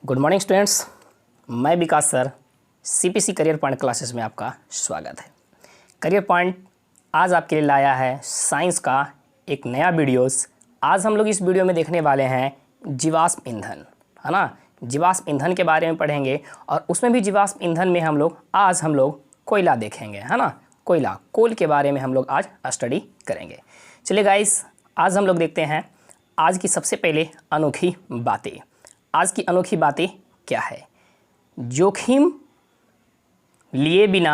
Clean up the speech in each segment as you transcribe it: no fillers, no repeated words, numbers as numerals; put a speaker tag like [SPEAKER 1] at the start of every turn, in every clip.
[SPEAKER 1] Good morning students, मैं Vikas sir CPC career point classes में आपका स्वागत है। करियर पॉइंट आज आपके लिए लाया है साइंस का एक नया वीडियोस। आज हम लोग इस वीडियो में देखने वाले हैं जीवाश्म ईंधन, है ना। जीवाश्म ईंधन के बारे में पढ़ेंगे और उसमें भी जीवाश्म ईंधन में आज हम लोग कोयला देखेंगे, है ना। कोल के बारे में हम लोग आज स्टडी करेंगे। चलिए गाइस, आज हम लोग देखते हैं आज की सबसे पहले अनोखी बातें। आज की अनोखी बातें क्या है? जोखिम लिए बिना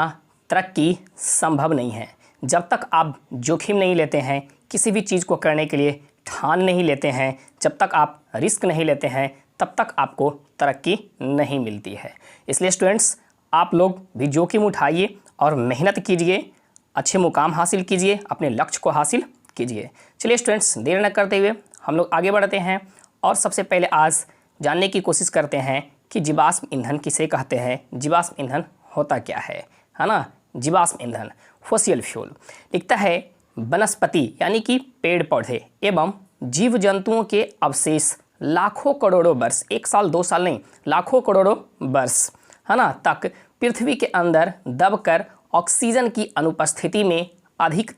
[SPEAKER 1] तरक्की संभव नहीं है। जब तक आप जोखिम नहीं लेते हैं, किसी भी चीज़ को करने के लिए ठान नहीं लेते हैं, जब तक आप रिस्क नहीं लेते हैं, तब तक आपको तरक्की नहीं मिलती है। इसलिए स्टूडेंट्स, आप लोग भी जोखिम उठाइए और मेहनत कीजिए, अच्छे मुकाम हासिल कीजिए, अपने लक्ष्य को हासिल कीजिए। चलिए स्टूडेंट्स, देर न करते हुए हम लोग आगे बढ़ते हैं और सबसे पहले आज जानने की कोशिश करते हैं कि जीवाश्म ईंधन किसे कहते हैं, जीवाश्म ईंधन होता क्या है ना। जीवाश्म ईंधन फॉसिल फ्यूल लिखता है वनस्पति यानी कि पेड़ पौधे एवं जीव जंतुओं के अवशेष लाखों करोड़ों वर्ष, एक साल दो साल नहीं, लाखों करोड़ों वर्ष, है ना, तक पृथ्वी के अंदर दबकर ऑक्सीजन की अनुपस्थिति में अधिक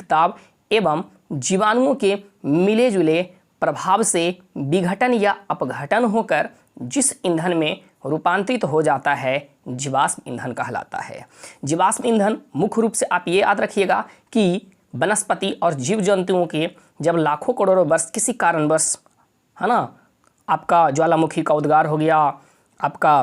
[SPEAKER 1] ताप एवं जीवाणुओं के मिले जुले प्रभाव से विघटन या अपघटन होकर जिस ईंधन में रूपांतरित हो जाता है, जीवाश्म ईंधन कहलाता है। जीवाश्म ईंधन मुख्य रूप से आप ये याद रखिएगा कि वनस्पति और जीव जंतुओं के जब लाखों करोड़ों वर्ष किसी कारणवश, है ना, आपका ज्वालामुखी का उद्गार हो गया, आपका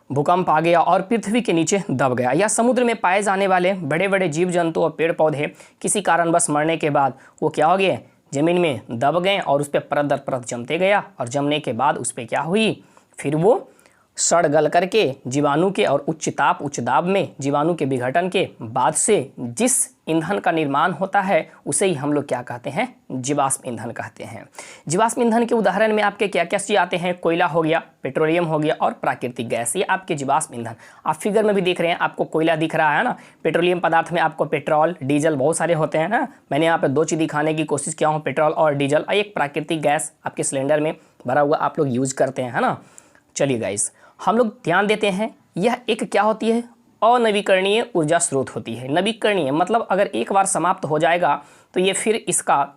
[SPEAKER 1] भूकंप आ गया और पृथ्वी के नीचे दब गया, या समुद्र में पाए जाने वाले बड़े बड़े जीव जंतु और पेड़ पौधे किसी कारणवश मरने के बाद वो क्या हो गए, ज़मीन में दब गए और उस पर परत दर परत जमते गया, और जमने के बाद उस पर क्या हुई, फिर वो सड़ गल करके जीवाणु के और उच्च दाब में जीवाणु के विघटन के बाद से जिस ईंधन का निर्माण होता है उसे ही हम लोग क्या कहते हैं, जीवाश्म ईंधन कहते हैं। जीवाश्म ईंधन के उदाहरण में आपके क्या क्या चीज़ आते हैं, कोयला हो गया, पेट्रोलियम हो गया और प्राकृतिक गैस, ये आपके जीवाश्म ईंधन। आप फिगर में भी देख रहे हैं, आपको कोयला दिख रहा है ना। पेट्रोलियम पदार्थ में आपको पेट्रोल डीजल बहुत सारे होते हैं ना। मैंने यहाँ पर दो चीज़ दिखाने की कोशिश किया हूँ, पेट्रोल और डीजल, और एक प्राकृतिक गैस आपके सिलेंडर में भरा हुआ आप लोग यूज करते हैं, है ना। चलिए गाइस, हम लोग ध्यान देते हैं, यह एक क्या होती है, अनवीकरणीय ऊर्जा स्रोत होती है। नवीकरणीय मतलब अगर एक बार समाप्त हो जाएगा तो ये फिर इसका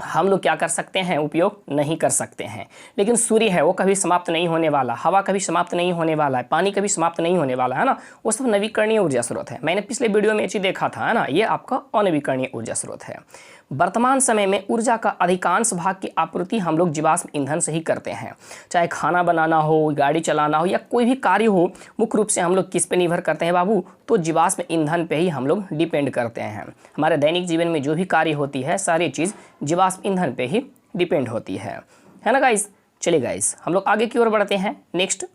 [SPEAKER 1] हम लोग क्या कर सकते हैं, उपयोग नहीं कर सकते हैं। लेकिन सूर्य है वो कभी समाप्त नहीं होने वाला, हवा कभी समाप्त नहीं होने वाला है, पानी कभी समाप्त नहीं होने वाला है ना। वो सब नवीकरणीय ऊर्जा स्रोत है। मैंने पिछले वीडियो में ये चीज़ देखा था, है ना। ये आपका अनवीकरणीय ऊर्जा स्रोत है। वर्तमान समय में ऊर्जा का अधिकांश भाग की आपूर्ति हम लोग जीवाश्म ईंधन से ही करते हैं। चाहे खाना बनाना हो, गाड़ी चलाना हो या कोई भी कार्य हो, मुख्य रूप से हम लोग किस पे निर्भर करते हैं बाबू, तो जीवाश्म ईंधन पे ही हम लोग डिपेंड करते हैं। हमारे दैनिक जीवन में जो भी कार्य होती है सारी चीज़ जीवाश्म ईंधन पे ही डिपेंड होती है ना गाइस। चलिए गाइस, हम लोग आगे की ओर बढ़ते हैं। नेक्स्ट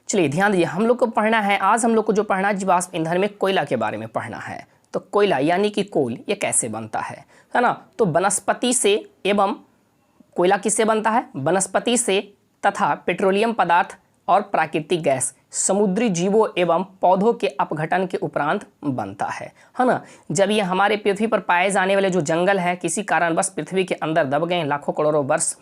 [SPEAKER 1] चलिए ध्यान दीजिए, हम लोग को पढ़ना है, आज हम लोग को जो पढ़ना है जीवाश्म ईंधन में कोयला के बारे में पढ़ना है। तो कोयला यानी कि कोल ये कैसे बनता है ना। तो वनस्पति से एवं कोयला किससे बनता है, वनस्पति से तथा पेट्रोलियम पदार्थ और प्राकृतिक गैस समुद्री जीवों एवं पौधों के अपघटन के उपरांत बनता है ना। जब ये हमारे पृथ्वी पर पाए जाने वाले जो जंगल है किसी कारणवश पृथ्वी के अंदर दब गए लाखों करोड़ों वर्ष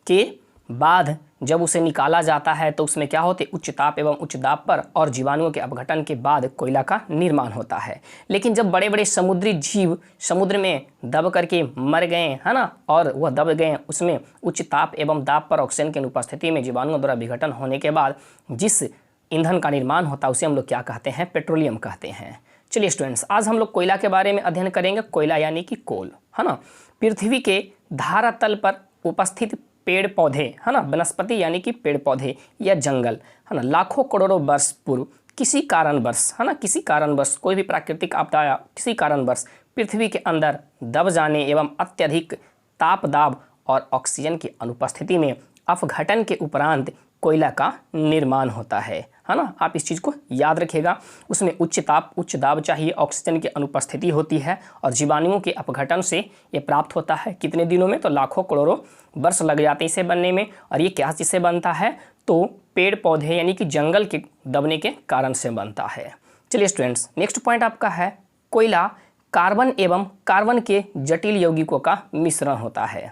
[SPEAKER 1] के बाद जब उसे निकाला जाता है तो उसमें क्या होते, उच्च ताप एवं उच्च दाब पर और जीवाणुओं के अपघटन के बाद कोयला का निर्माण होता है। लेकिन जब बड़े बड़े समुद्री जीव समुद्र में दब करके मर गए, है ना, और वह दब गए, उसमें उच्च ताप एवं दाब पर ऑक्सीजन की अनुपस्थिति में जीवाणुओं द्वारा विघटन होने के बाद जिस ईंधन का निर्माण होता है उसे हम लोग क्या कहते हैं, पेट्रोलियम कहते हैं। चलिए स्टूडेंट्स, आज हम लोग कोयला के बारे में अध्ययन करेंगे। कोयला यानी कि कोल, है ना। पृथ्वी के धरातल पर उपस्थित पेड़ पौधे, है ना, वनस्पति यानी कि पेड़ पौधे या जंगल, है ना, लाखों करोड़ों वर्ष पूर्व किसी कारणवश, है ना, किसी कारणवश कोई भी प्राकृतिक आपदा या किसी कारणवश पृथ्वी के अंदर दब जाने एवं अत्यधिक ताप दाब और ऑक्सीजन की अनुपस्थिति में अपघटन के उपरांत कोयला का निर्माण होता है ना। आप इस चीज़ को याद रखिएगा। उसमें उच्च ताप उच्च दाब चाहिए, ऑक्सीजन की अनुपस्थिति होती है और जीवाणुओं के अपघटन से ये प्राप्त होता है। कितने दिनों में, तो लाखों करोड़ों वर्ष लग जाते हैं इसे बनने में। और ये क्या चीज़ से बनता है, तो पेड़ पौधे यानी कि जंगल के दबने के कारण से बनता है। चलिए स्टूडेंट्स, नेक्स्ट पॉइंट आपका है कोयला कार्बन एवं कार्बन के जटिल यौगिकों का मिश्रण होता है।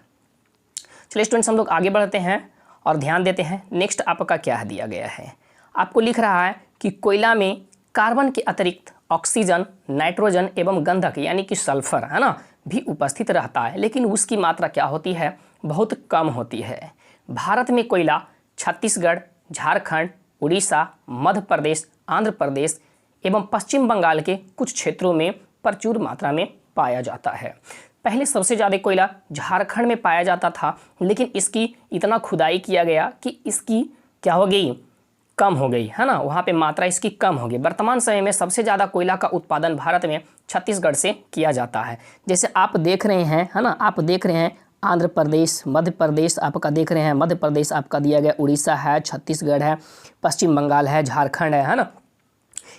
[SPEAKER 1] चलिए स्टूडेंट्स हम लोग आगे बढ़ते हैं और ध्यान देते हैं नेक्स्ट आपका क्या दिया गया है। आपको लिख रहा है कि कोयला में कार्बन के अतिरिक्त ऑक्सीजन, नाइट्रोजन एवं गंधक यानी कि सल्फर है ना भी उपस्थित रहता है, लेकिन उसकी मात्रा क्या होती है, बहुत कम होती है। भारत में कोयला छत्तीसगढ़, झारखंड, उड़ीसा, मध्य प्रदेश, आंध्र प्रदेश एवं पश्चिम बंगाल के कुछ क्षेत्रों में प्रचुर मात्रा में पाया जाता है। पहले सबसे ज़्यादा कोयला झारखंड में पाया जाता था, लेकिन इसकी इतना खुदाई किया गया कि इसकी क्या हो गई, कम हो गई है ना, वहाँ पे मात्रा इसकी कम हो गई। वर्तमान समय में सबसे ज़्यादा कोयला का उत्पादन भारत में छत्तीसगढ़ से किया जाता है। जैसे आप देख रहे हैं है ना, आप देख रहे हैं आंध्र प्रदेश, मध्य प्रदेश आपका देख रहे हैं, मध्य प्रदेश आपका दिया गया, उड़ीसा है, छत्तीसगढ़ है, पश्चिम बंगाल है, झारखंड है ना,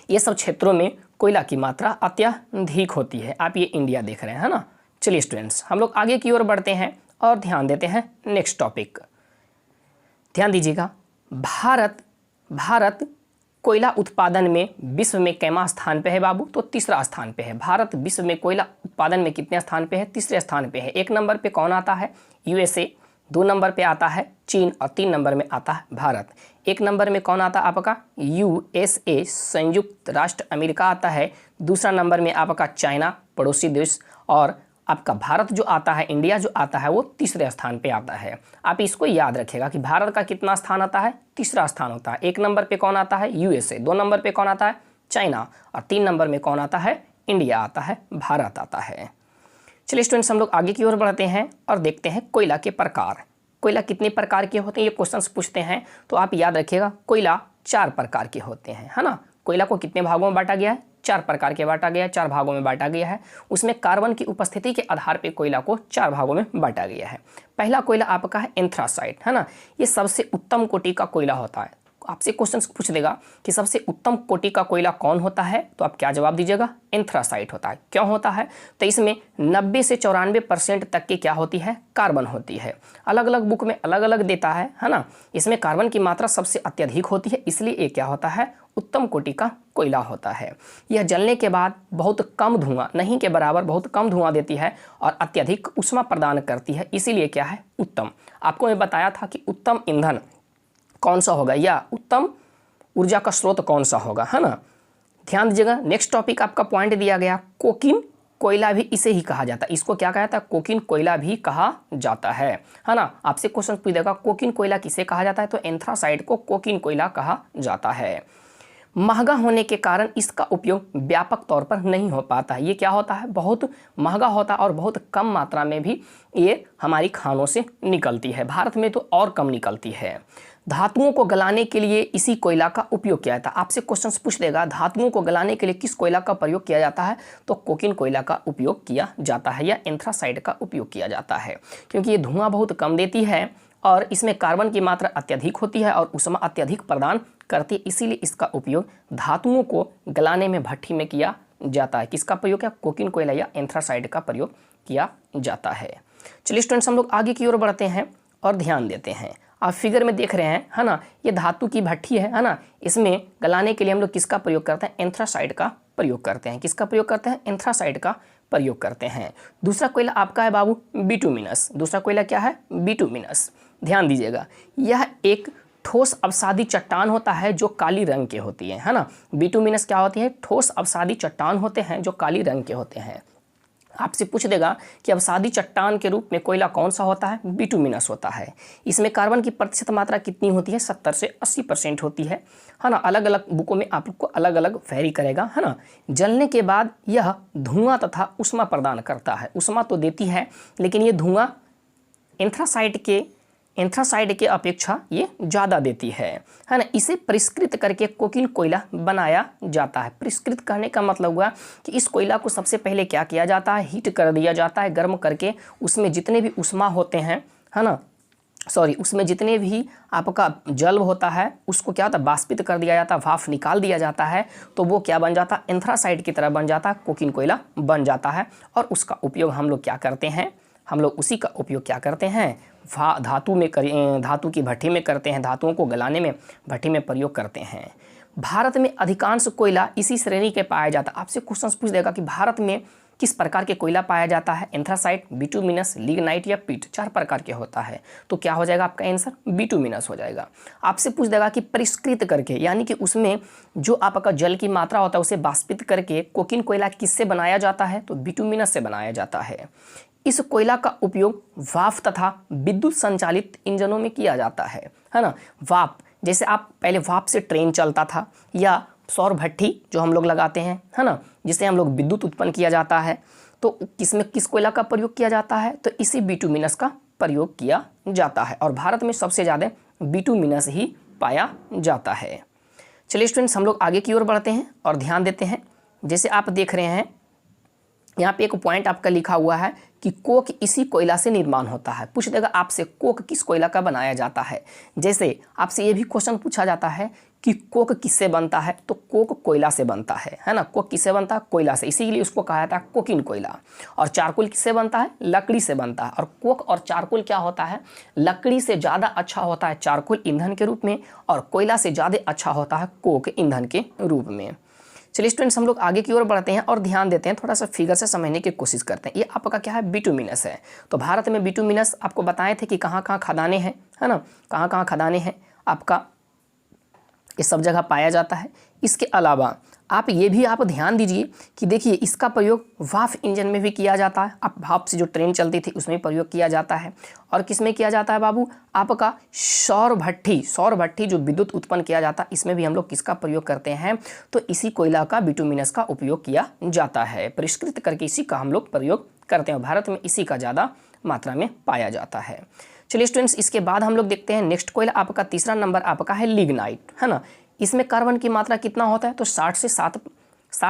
[SPEAKER 1] ये सब क्षेत्रों में कोयला की मात्रा अत्यधिक होती है। आप ये इंडिया देख रहे हैं है ना। चलिए स्टूडेंट्स हम लोग आगे की ओर बढ़ते हैं और ध्यान देते हैं नेक्स्ट टॉपिक। ध्यान दीजिएगा, भारत कोयला उत्पादन में विश्व में कैमा स्थान पे है बाबू, तो तीसरा स्थान पे है। भारत विश्व में कोयला उत्पादन में कितने स्थान पे है, तीसरे स्थान पे है। एक नंबर पे कौन आता है, यूएसए, 2 नंबर पे आता है चीन और 3 नंबर में आता है भारत। 1 नंबर में कौन आता है आपका, यूएसए संयुक्त राष्ट्र अमेरिका आता है। दूसरा नंबर में आपका चाइना पड़ोसी देश, और आपका भारत जो आता है, इंडिया जो आता है वो तीसरे स्थान पे आता है। आप इसको याद रखिएगा कि भारत का कितना स्थान आता है, तीसरा स्थान होता है। 1 नंबर पे कौन आता है, यूएसए, 2 नंबर पे कौन आता है, चाइना, और 3 नंबर में कौन आता है, इंडिया आता है, भारत आता है। चलिए स्टूडेंट्स हम लोग आगे की ओर बढ़ते हैं और देखते हैं कोयला के प्रकार। कोयला कितने प्रकार के होते हैं, ये क्वेश्चंस पूछते हैं, तो आप याद रखिएगा कोयला 4 प्रकार के होते हैं है ना। कोयला को कितने भागों में बांटा गया है, 4 प्रकार के बांटा गया है, 4 भागों में बांटा गया है। उसमें कार्बन की उपस्थिति के आधार पर कोयला को 4 भागों में बांटा गया है। पहला कोयला आपका है एंथ्रासाइट है ना, ये सबसे उत्तम कोटि का कोयला होता है। आपसे क्वेश्चन पूछ देगा कि सबसे उत्तम कोटि का कोयला कौन होता है, तो आप क्या जवाब दीजिएगा, एंथ्रासाइट होता है। क्यों होता है, तो इसमें 90 से 94% तक की क्या होती है, कार्बन होती है। अलग अलग बुक में अलग अलग देता है ना। इसमें कार्बन की मात्रा सबसे अत्यधिक होती है, इसलिए ये क्या होता है, उत्तम कोटि का कोयला होता है। यह जलने के बाद बहुत कम धुआं, नहीं के बराबर बहुत कम धुआं देती है और अत्यधिक ऊष्मा प्रदान करती है, इसीलिए क्या है, उत्तम। आपको मैं बताया था कि उत्तम ईंधन कौन सा होगा या उत्तम ऊर्जा का स्रोत कौन सा होगा है ना। ध्यान दीजिएगा, नेक्स्ट टॉपिक आपका पॉइंट दिया गया, कोकिन कोयला भी इसे ही कहा जाता है। इसको क्या कहा जाता है, कोकिन कोयला भी कहा जाता है ना। आपसे क्वेश्चन पूछ देगा कोकिन कोयला किसे कहा जाता है, तो एंथ्रासाइट को कोकिन कोयला कहा जाता है। महंगा होने के कारण इसका उपयोग व्यापक तौर पर नहीं हो पाता है। ये क्या होता है, बहुत महंगा होता है और बहुत कम मात्रा में भी ये हमारी खानों से निकलती है। भारत में तो और कम निकलती है। धातुओं को गलाने के लिए इसी कोयला का उपयोग किया जाता है। आपसे क्वेश्चन पूछ देगा धातुओं को गलाने के लिए किस कोयला का प्रयोग किया जाता है, तो कोकिन कोयला का उपयोग किया जाता है या एंथ्रासाइट का उपयोग किया जाता है, क्योंकि ये धुआं बहुत कम देती है और इसमें कार्बन की मात्रा अत्यधिक होती है और ऊष्मा अत्यधिक प्रदान करती है, इसीलिए इसका उपयोग धातुओं को गलाने में भट्ठी में किया जाता है। किसका प्रयोग किया, कोकिन कोयला या एंथ्रासाइट का प्रयोग किया जाता है। चलिए स्टूडेंट्स हम लोग आगे की ओर बढ़ते हैं और ध्यान देते हैं। आप फिगर में देख रहे हैं है ना, ये धातु की भट्ठी है ना। इसमें गलाने के लिए हम लोग किसका प्रयोग करते हैं, एंथ्रासाइट का प्रयोग करते हैं। किसका प्रयोग करते हैं, एंथ्रासाइट का प्रयोग करते हैं। दूसरा कोयला आपका है बाबू बिटुमिनस। दूसरा कोयला क्या है, बिटुमिनस। ध्यान दीजिएगा, यह एक ठोस अवसादी चट्टान होता है जो काली रंग के होती है ना। बिटुमिनस क्या होती है, ठोस अवसादी चट्टान होते हैं जो काली रंग के होते हैं। आपसे पूछ देगा कि अवसादी चट्टान के रूप में कोयला कौन सा होता है, बिटुमिनस होता है। इसमें कार्बन की प्रतिशत मात्रा कितनी होती है, 70 से 80% होती है ना। अलग अलग बुकों में आपको अलग अलग वेरी करेगा है ना। जलने के बाद यह धुआं तथा ऊष्मा प्रदान करता है। ऊष्मा तो देती है, लेकिन ये धुआं एंथ्रासाइट के अपेक्षा ये ज़्यादा देती है ना। इसे परिष्कृत करके कोकिन कोयला बनाया जाता है। परिष्कृत करने का मतलब हुआ कि इस कोयला को सबसे पहले क्या किया जाता है, हीट कर दिया जाता है, गर्म करके उसमें जितने भी ऊष्मा होते हैं है ना, उसमें जितने भी आपका जल होता है उसको क्या होता है, बाष्पित कर दिया जाता है, भाप निकाल दिया जाता है, तो वो क्या बन जाता है, एंथ्रासाइट की तरह बन जाता है, कोकिन कोयला बन जाता है। और उसका उपयोग हम लोग क्या करते हैं, हम लोग उसी का उपयोग क्या करते हैं, धातु की भट्ठी में करते हैं, धातुओं को गलाने में भट्ठी में प्रयोग करते हैं। भारत में अधिकांश कोयला इसी श्रेणी के पाया जाता है। आपसे क्वेश्चन पूछ देगा कि भारत में किस प्रकार के कोयला पाया जाता है? एंथ्रासाइट, बिटुमिनस, लिग्नाइट या पिट, 4 प्रकार के होता है। तो क्या हो जाएगा आपका आंसर? बिटुमिनस हो जाएगा। आपसे पूछ देगा कि परिष्कृत करके, यानी कि उसमें जो आपका जल की मात्रा होता है उसे वाष्पित करके कोकिन कोयला किससे बनाया जाता है? तो बिटुमिनस से बनाया जाता है। इस कोयला का उपयोग वाफ तथा विद्युत संचालित इंजनों में किया जाता है ना। वाफ, जैसे आप पहले वाफ से ट्रेन चलता था, या सौर भट्ठी जो हम लोग लगाते हैं, है ना, जिससे हम लोग विद्युत उत्पन्न किया जाता है। तो किसमें किस कोयला का प्रयोग किया जाता है? तो इसी बिटुमिनस का प्रयोग किया जाता है। और भारत में सबसे ज़्यादा बिटुमिनस ही पाया जाता है। चलिए स्टूडेंट्स, हम लोग आगे की ओर बढ़ते हैं और ध्यान देते हैं। जैसे आप देख रहे हैं यहाँ पे एक पॉइंट आपका लिखा हुआ है कि कोक इसी कोयला से निर्माण होता है। पूछ देगा आपसे कोक किस कोयला का बनाया जाता है। जैसे आपसे ये भी क्वेश्चन पूछा जाता है कि कोक किससे बनता है? तो कोक कोयला से बनता है ना। कोक किससे बनता है? कोयला से, इसीलिए उसको कहा जाता है कोकिन कोयला। और चारकोल किससे बनता है? लकड़ी से बनता है। और कोक और चारकोल क्या होता है? लकड़ी से ज़्यादा अच्छा होता है चारकोल ईंधन के रूप में, और कोयला से ज़्यादा अच्छा होता है कोक ईंधन के रूप में। चलिए स्टूडेंट्स, हम लोग आगे की ओर बढ़ते हैं और ध्यान देते हैं, थोड़ा सा फिगर से समझने की कोशिश करते हैं। ये आपका क्या है? बिटुमिनस है। तो भारत में बिटुमिनस आपको बताए थे कि कहाँ कहाँ खदानें हैं, है ना, कहाँ कहाँ खदानें हैं आपका, ये सब जगह पाया जाता है। इसके अलावा आप ये भी आप ध्यान दीजिए कि देखिए इसका प्रयोग वाफ इंजन में भी किया जाता है। आप भाप से जो ट्रेन चलती थी उसमें प्रयोग किया जाता है। और किस में किया जाता है बाबू? आपका सौर भट्ठी जो विद्युत उत्पन्न किया जाता है, इसमें भी हम लोग किसका प्रयोग करते हैं? तो इसी कोयला का, बिटुमिनस का उपयोग किया जाता है। परिष्कृत करके इसी का हम लोग प्रयोग करते हैं। भारत में इसी का ज़्यादा मात्रा में पाया जाता है। चलिए स्टूडेंट्स, इसके बाद हम लोग देखते हैं नेक्स्ट कोयला, आपका तीसरा नंबर आपका है लिग्नाइट, है ना। इसमें कार्बन की मात्रा कितना होता है? तो 60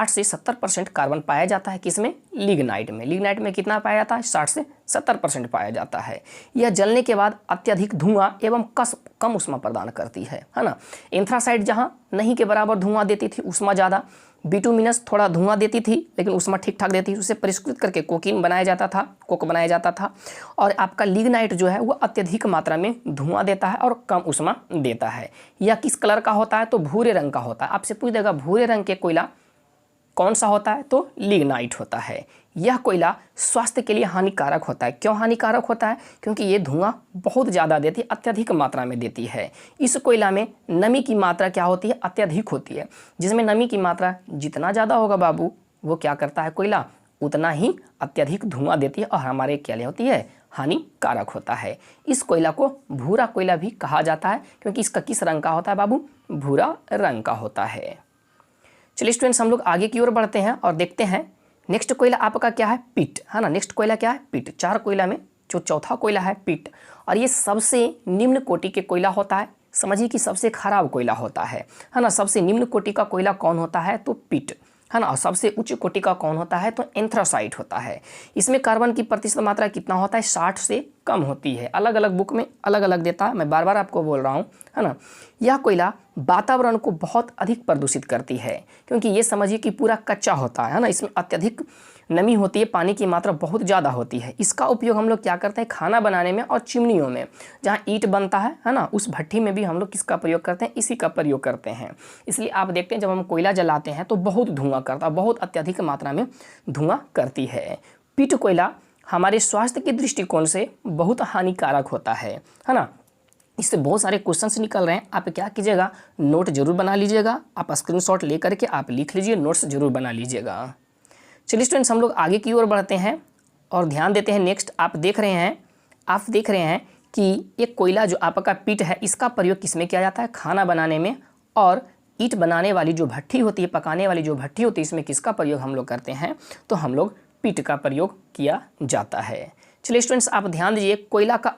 [SPEAKER 1] से 70% कार्बन पाया जाता है। किसमें? लिग्नाइट में। लिग्नाइट में कितना पाया जाता है? 60 से 70% पाया जाता है। यह जलने के बाद अत्यधिक धुआं एवं कम ऊष्मा प्रदान करती है ना। एंथ्रासाइट जहाँ नहीं के बराबर धुआं देती थी, ऊष्मा ज़्यादा, बिटुमिनस थोड़ा धुआं देती थी लेकिन ऊष्मा ठीक ठाक देती थी, उसे परिष्कृत करके कोकिन बनाया जाता था, कोक बनाया जाता था। और आपका लिग्नाइट जो है वो अत्यधिक मात्रा में धुआं देता है और कम ऊष्मा देता है। यह किस कलर का होता है? तो भूरे रंग का होता है। आपसे पूछ देगा भूरे रंग के कोयला कौन सा होता है? तो लिग्नाइट होता है। यह कोयला स्वास्थ्य के लिए हानिकारक होता है। क्यों हानिकारक होता है? क्योंकि ये धुआं बहुत ज़्यादा देती है, अत्यधिक मात्रा में देती है। इस कोयला में नमी की मात्रा क्या होती है? अत्यधिक होती है। जिसमें नमी की मात्रा जितना ज़्यादा होगा बाबू, वो क्या करता है कोयला? उतना ही अत्यधिक धुआं देती है और हमारे क्या लिए होती है? हानिकारक होता है। इस कोयला को भूरा कोयला भी कहा जाता है, क्योंकि इसका किस रंग का होता है बाबू? भूरा रंग का होता है। चलिए स्टूडेंट्स, हम लोग आगे की ओर बढ़ते हैं और देखते हैं नेक्स्ट कोयला आपका क्या है? पिट, है ना। नेक्स्ट कोयला क्या है? पिट। 4 कोयला में जो चौथा कोयला है पिट, और ये सबसे निम्न कोटि के कोयला होता है। समझिए कि सबसे खराब कोयला होता है ना। सबसे निम्न कोटि का कोयला कौन होता है? तो पिट, है ना। और सबसे उच्च कोटि का कौन होता है? तो एंथ्रासाइट होता है। इसमें कार्बन की प्रतिशत मात्रा कितना होता है? 60 से कम होती है। अलग अलग बुक में अलग अलग देता है, मैं बार बार आपको बोल रहा हूँ, है ना। यह कोयला वातावरण को बहुत अधिक प्रदूषित करती है, क्योंकि ये समझिए कि पूरा कच्चा होता है ना। इसमें अत्यधिक नमी होती है, पानी की मात्रा बहुत ज़्यादा होती है। इसका उपयोग हम लोग क्या करते हैं? खाना बनाने में और चिमनियों में, जहाँ ईंट बनता है ना, उस भट्टी में भी हम लोग किसका प्रयोग करते हैं? इसी का प्रयोग करते हैं। इसलिए आप देखते हैं जब हम कोयला जलाते हैं तो बहुत धुआं करता है, बहुत अत्यधिक मात्रा में धुआं करती है। पिट कोयला हमारे स्वास्थ्य के दृष्टिकोण से बहुत हानिकारक होता है ना। इससे बहुत सारे क्वेश्चंस निकल रहे हैं। आप क्या कीजिएगा? नोट जरूर बना लीजिएगा। आप स्क्रीनशॉट लेकर के आप लिख लीजिए, नोट्स जरूर बना लीजिएगा। चलिए स्टूडेंट्स, हम लोग आगे की ओर बढ़ते हैं और ध्यान देते हैं। नेक्स्ट आप देख रहे हैं कि एक कोयला जो आपका पिट है, इसका प्रयोग किसमें किया जाता है? खाना बनाने में। और ईंट बनाने वाली जो भट्टी होती है, पकाने वाली जो भट्टी होती है, इसमें किसका प्रयोग हम लोग करते हैं? तो हम लोग पिट का प्रयोग किया जाता है। चलिए स्टूडेंट्स, आप ध्यान दीजिए कोयला का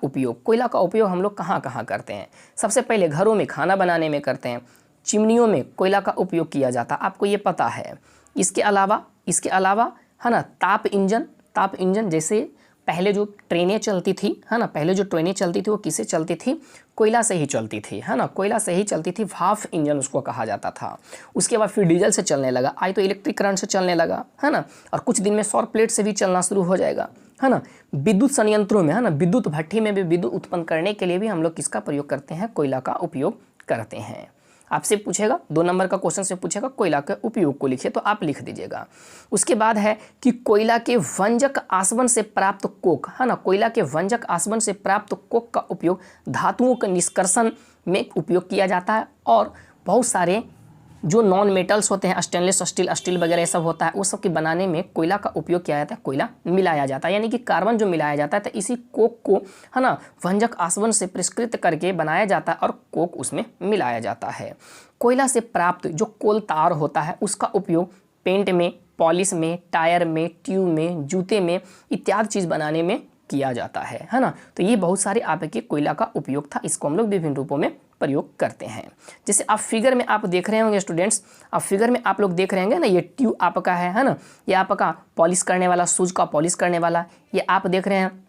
[SPEAKER 1] उपयोग हम लोग कहाँ कहाँ करते हैं? सबसे पहले घरों में खाना बनाने में करते हैं। चिमनियों में कोयला का उपयोग किया जाता है, आपको ये पता है। इसके अलावा है ना, ताप इंजन जैसे पहले जो ट्रेनें चलती थी, है ना, वो किससे चलती थी? कोयला से ही चलती थी, है ना। कोयला से ही चलती थी, भाप इंजन उसको कहा जाता था। उसके बाद फिर डीजल से चलने लगा, आई तो इलेक्ट्रिक करंट से चलने लगा, है ना। और कुछ दिन में सौर प्लेट से भी चलना शुरू हो जाएगा, है ना। विद्युत संयंत्रों में, है ना, विद्युत भट्टी में भी विद्युत उत्पन्न करने के लिए भी हम लोग किसका प्रयोग करते हैं? कोयला का उपयोग करते हैं। आपसे पूछेगा 2 नंबर का क्वेश्चन से पूछेगा कोयला के उपयोग को लिखिए, तो आप लिख दीजिएगा। उसके बाद है कि कोयला के वंजक आसवन से प्राप्त कोक, है ना, कोयला के वंजक आसवन से प्राप्त कोक का उपयोग धातुओं के निष्कर्षण में उपयोग किया जाता है, और बहुत सारे जो नॉन मेटल्स होते हैं, स्टेनलेस स्टील वगैरह ये सब होता है, उस सब के बनाने में कोयला का उपयोग किया जाता है, कोयला मिलाया जाता है, यानी कि कार्बन जो मिलाया जाता है, तो इसी कोक को, है ना, भंजक आसवन से परिष्कृत करके बनाया जाता है और कोक उसमें मिलाया जाता है। कोयला से प्राप्त जो कोल तार होता है उसका उपयोग पेंट में, पॉलिश में, टायर में, ट्यूब में, जूते में इत्यादि चीज़ बनाने में किया जाता है ना। तो ये बहुत सारे आपके कोयला का उपयोग था, इसको हम लोग विभिन्न रूपों में प्रयोग करते हैं। जैसे आप फिगर में आप देख रहे होंगे स्टूडेंट्स, आप फिगर में आप लोग देख रहे होंगे ना, ये ट्यूब आपका है ना, ये आपका पॉलिश करने वाला, शूज का पॉलिश करने वाला, ये आप देख रहे हैं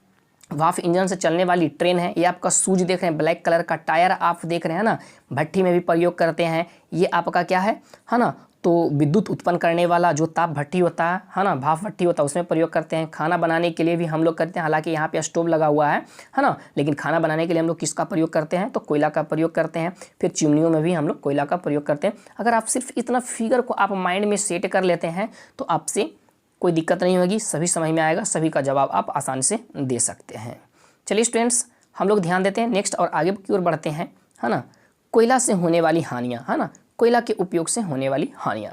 [SPEAKER 1] वाफ इंजन से चलने वाली ट्रेन है, ये आपका शूज देख रहे हैं, ब्लैक कलर का टायर आप देख रहे हैं ना, भट्ठी में भी प्रयोग करते हैं, ये आपका क्या है ना, तो विद्युत उत्पन्न करने वाला जो ताप भट्ठी होता है ना, भाप भट्ठी होता है, उसमें प्रयोग करते हैं। खाना बनाने के लिए भी हम लोग करते हैं, हालांकि यहाँ पे स्टोव लगा हुआ है ना, लेकिन खाना बनाने के लिए हम लोग किसका प्रयोग करते हैं, तो कोयला का प्रयोग करते हैं। फिर चिमनियों में भी हम लोग कोयला का प्रयोग करते हैं। अगर आप सिर्फ इतना फिगर को आप माइंड में सेट कर लेते हैं तो आपसे कोई दिक्कत नहीं होगी, सभी समझ में आएगा, सभी का जवाब आप आसानी से दे सकते हैं। चलिए स्टूडेंट्स, हम लोग ध्यान देते हैं नेक्स्ट और आगे की ओर बढ़ते हैं, है ना। कोयला से होने वाली हानियाँ, है ना, कोयला के उपयोग से होने वाली हानियाँ।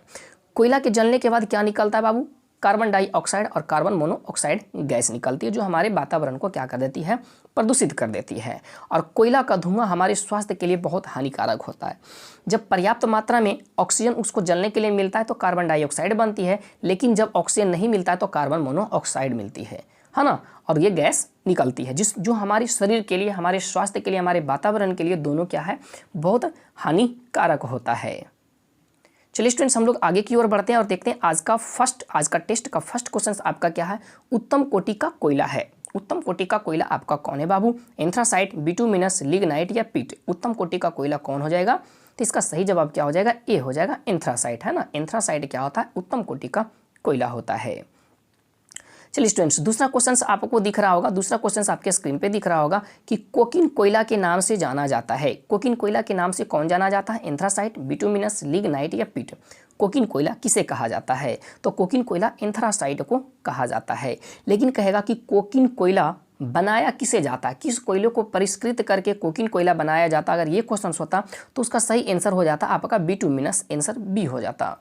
[SPEAKER 1] कोयला के जलने के बाद क्या निकलता है बाबू, कार्बन डाइऑक्साइड और कार्बन मोनोऑक्साइड गैस निकलती है, जो हमारे वातावरण को क्या कर देती है, प्रदूषित कर देती है। और कोयला का धुआं हमारे स्वास्थ्य के लिए बहुत हानिकारक होता है। जब पर्याप्त मात्रा में ऑक्सीजन उसको जलने के लिए मिलता है तो कार्बन डाइऑक्साइड बनती है, लेकिन जब ऑक्सीजन नहीं मिलता है तो कार्बन मोनोऑक्साइड मिलती है ना, और ये गैस निकलती है, जो हमारे शरीर के लिए, हमारे स्वास्थ्य के लिए, हमारे वातावरण के लिए दोनों क्या है, बहुत हानिकारक होता है। चलिए स्टूडेंट्स, हम लोग आगे की ओर बढ़ते हैं और देखते हैं आज का टेस्ट का फर्स्ट क्वेश्चन आपका क्या है, उत्तम कोटि का कोयला है। उत्तम कोटि का कोयला आपका कौन है बाबू, एंथ्रासाइट, बिटुमिनस, लिग्नाइट या पीट। उत्तम कोटि का कोयला कौन हो जाएगा, तो इसका सही जवाब क्या हो जाएगा, ए हो जाएगा, एंथ्रासाइट, है ना। एंथ्रासाइट क्या होता है, उत्तम कोटि का कोयला होता है। चलिए स्टूडेंट्स, दूसरा क्वेश्चन आपको दिख रहा होगा, दूसरा क्वेश्चन आपके स्क्रीन पे दिख रहा होगा कि कोकिन कोयला के नाम से जाना जाता है। कोकिन कोयला के नाम से कौन जाना जाता है, एंथ्रासाइट, बिटुमिनस, लिग्नाइट या पीट। कोकिन कोयला किसे कहा जाता है, तो कोकिन कोयला एंथ्रासाइट को कहा जाता है। लेकिन कहेगा कि कोकिन कोयला बनाया किसे जाता है, किस कोयले को परिष्कृत करके कोकिन कोयला बनाया जाता, अगर ये क्वेश्चन होता तो उसका सही आंसर हो जाता आपका बिटुमिनस, आंसर बी हो जाता।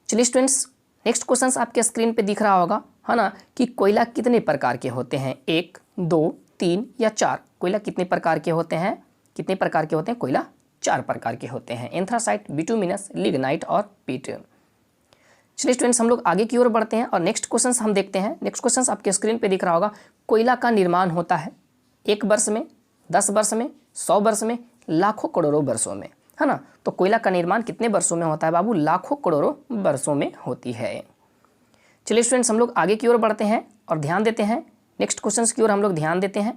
[SPEAKER 1] चलिए स्टूडेंट्स, नेक्स्ट क्वेश्चन आपके स्क्रीन पे दिख रहा होगा, है ना, कि कोयला कितने प्रकार के होते हैं, 1, 2, 3 या 4। कोयला कितने प्रकार के होते हैं, कितने प्रकार के होते हैं, कोयला 4 प्रकार के होते हैं, एंथ्रासाइट, बिटुमिनस, लिग्नाइट और पीट। चलिए स्टूडेंट्स, हम लोग आगे की ओर बढ़ते हैं और नेक्स्ट क्वेश्चन हम देखते हैं। नेक्स्ट क्वेश्चन आपके स्क्रीन पे दिख रहा होगा, कोयला का निर्माण होता है 1 वर्ष में, 10 वर्ष में, 100 वर्ष में, लाखों करोड़ों वर्षों में, है ना। तो कोयला का निर्माण कितने वर्षों में होता है बाबू, लाखों करोड़ों वर्षों में होती है। चलिए स्टूडेंट्स, हम लोग आगे की ओर बढ़ते हैं और ध्यान देते हैं नेक्स्ट क्वेश्चन की ओर हम लोग ध्यान देते हैं।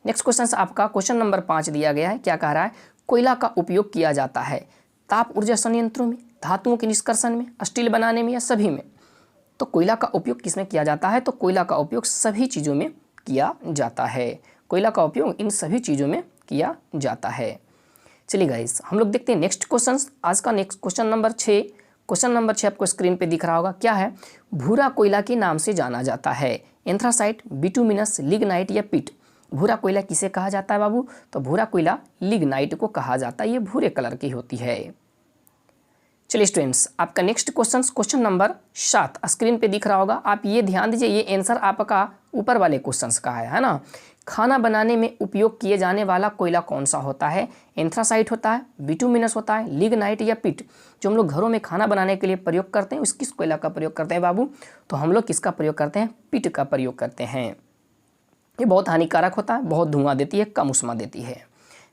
[SPEAKER 1] नेक्स्ट क्वेश्चन आपका क्वेश्चन नंबर 5 दिया गया है, क्या कह रहा है, कोयला का उपयोग किया जाता है ताप ऊर्जा संयंत्रों में, धातुओं के निष्कर्षण में, स्टील बनाने में या सभी में। तो कोयला का उपयोग किसमें किया जाता है, तो कोयला का उपयोग सभी चीज़ों में किया जाता है। कोयला का उपयोग इन सभी चीज़ों में किया जाता है। चलिए गाइस, हम लोग देखते हैं नेक्स्ट क्वेश्चन। आज का next question number 6, question number 6 आपको स्क्रीन पे दिख रहा होगा, क्या है, भूरा कोयला के नाम से जाना जाता है, एंथ्रासाइट, बिटुमिनस, लिग्नाइट या पीट। भूरा कोयला किसे कहा जाता है बाबू, तो भूरा कोयला लिग्नाइट को कहा जाता है, ये भूरे कलर की होती है। चलिए स्टूडेंट्स, आपका next question question number 7 screen पे दिख रहा होगा, आप ये ध्यान दीजिए, ये आंसर आपका ऊपर वाले क्वेश्चन का है ना। खाना बनाने में उपयोग किए जाने वाला कोयला कौन सा होता है, एंथ्रासाइट होता है, बिटुमिनस होता है, लिग्नाइट या पीट। जो हम लोग घरों में खाना बनाने के लिए प्रयोग करते हैं, उस किस कोयला का प्रयोग करते हैं बाबू, तो हम लोग किसका प्रयोग करते हैं, पीट का प्रयोग करते हैं। ये बहुत हानिकारक होता है, बहुत धुआं देती है, कम उष्मा देती है।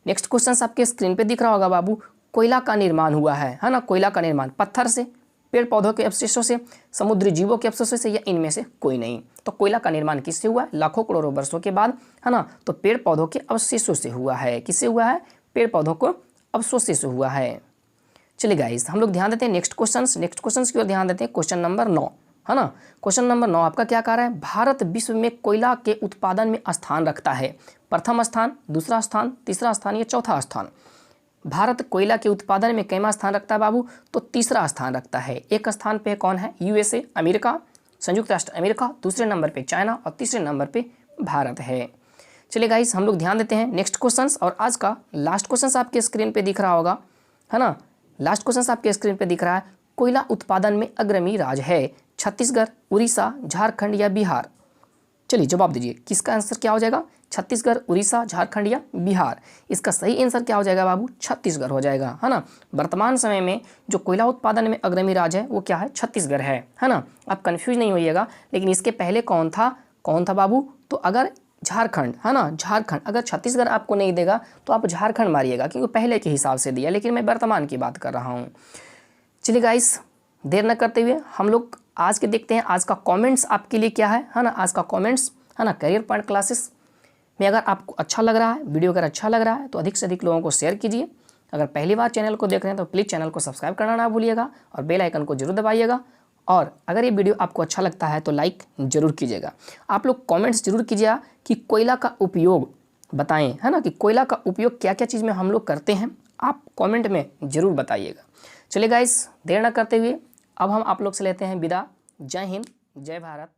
[SPEAKER 1] नेक्स्ट क्वेश्चन आपके स्क्रीन पे दिख रहा होगा बाबू, कोयला का निर्माण हुआ है ना। कोयला का निर्माण पत्थर से, पेड़ पौधों के अवशेषों से, समुद्री जीवों के अवशेषों से, या इनमें से कोई नहीं। तो कोयला का निर्माण किससे हुआ है, लाखों करोड़ों वर्षों के बाद, है ना। तो पेड़ पौधों के अवशेषों से हुआ है, किससे हुआ है, पेड़ पौधों को अवशेषों से हुआ है। चलिए गाइस, हम लोग ध्यान देते हैं नेक्स्ट क्वेश्चन की ओर ध्यान देते हैं। क्वेश्चन नंबर 9, है ना। क्वेश्चन नंबर 9 आपका क्या कह रहा है, भारत विश्व में कोयला के उत्पादन में स्थान रखता है, प्रथम स्थान, दूसरा स्थान, तीसरा स्थान या चौथा स्थान। भारत कोयला के उत्पादन में कैमा स्थान रखता है बाबू? तो तीसरा स्थान रखता है। एक स्थान पे कौन है? यूएसए अमेरिका, संयुक्त राष्ट्र अमेरिका, दूसरे नंबर पे चाइना और तीसरे नंबर पे भारत है। चलिए गाइस, हम लोग ध्यान देते हैं नेक्स्ट क्वेश्चंस। और आज का लास्ट क्वेश्चन आपके स्क्रीन पे दिख रहा होगा, है ना। लास्ट क्वेश्चन आपके स्क्रीन पे दिख रहा है, कोयला उत्पादन में अग्रणी राज्य है छत्तीसगढ़, उड़ीसा, झारखंड या बिहार? चलिए जवाब दीजिए, किसका आंसर क्या हो जाएगा? छत्तीसगढ़, उड़ीसा, झारखंड या बिहार? इसका सही आंसर क्या हो जाएगा बाबू? छत्तीसगढ़ हो जाएगा, है ना। वर्तमान समय में जो कोयला उत्पादन में अग्रणी राज्य है वो क्या है? छत्तीसगढ़ है ना। आप कंफ्यूज नहीं होइएगा। लेकिन इसके पहले कौन था बाबू? तो अगर झारखंड, है ना, झारखंड, अगर छत्तीसगढ़ आपको नहीं देगा तो आप झारखंड मारिएगा, क्योंकि पहले के हिसाब से दिया, लेकिन मैं वर्तमान की बात कर रहा हूँ। चलिए गाइस, देर न करते हुए हम लोग आज के देखते हैं आज का कमेंट्स आपके लिए क्या है ना। आज का कमेंट्स, है ना, करियर पॉइंट क्लासेस में अगर आपको अच्छा लग रहा है, वीडियो अगर अच्छा लग रहा है तो अधिक से अधिक लोगों को शेयर कीजिए। अगर पहली बार चैनल को देख रहे हैं तो प्लीज़ चैनल को सब्सक्राइब करना ना भूलिएगा और बेल आइकन को जरूर दबाइएगा। और अगर ये वीडियो आपको अच्छा लगता है तो लाइक जरूर कीजिएगा। आप लोग कमेंट्स जरूर कीजिएगा कि कोयला का उपयोग बताएं, है ना, कि कोयला का उपयोग क्या क्या चीज़ में हम लोग करते हैं, आप कमेंट में ज़रूर बताइएगा। चलिए गाइस, देर न करते हुए अब हम आप लोग से लेते हैं विदा। जय हिंद, जय भारत।